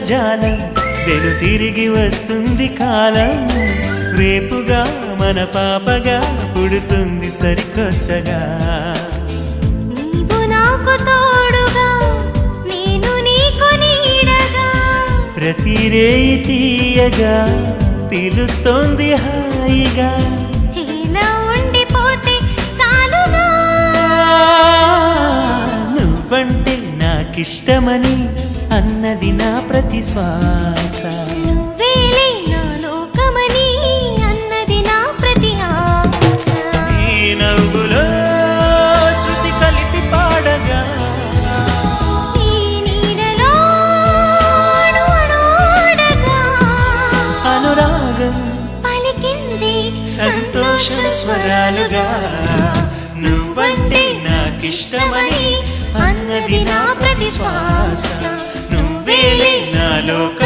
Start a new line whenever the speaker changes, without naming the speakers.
జాలం వెను తిరిగి వస్తుంది కాలం రేపుగా మన పాపగా పుడుతుంది సరికొత్తగా
నీవు నాకు తోడుగా నేను నీకు నీడగా
ప్రతి రేయి తీయగా పిలుస్తోంది హాయిగా
ఇలా ఉండిపోతే చాలుగా
నువ్వంటే నాకిష్టమని అన్నది నా ప్రతి శ్వాస
నువ్వేలే నా లోకమని అన్నది నా ప్రతి ఆశ
నీ నవ్వులో శృతి కలిపి పాడగా
నీ నీడలో అడుగడుగగా
అనురాగం
పలికింది
సంతోష స్వరాలుగా నువ్వంటే నాకిష్టమని అన్నది నా ప్రతి శ్వాస నువ్వేలే నా లోక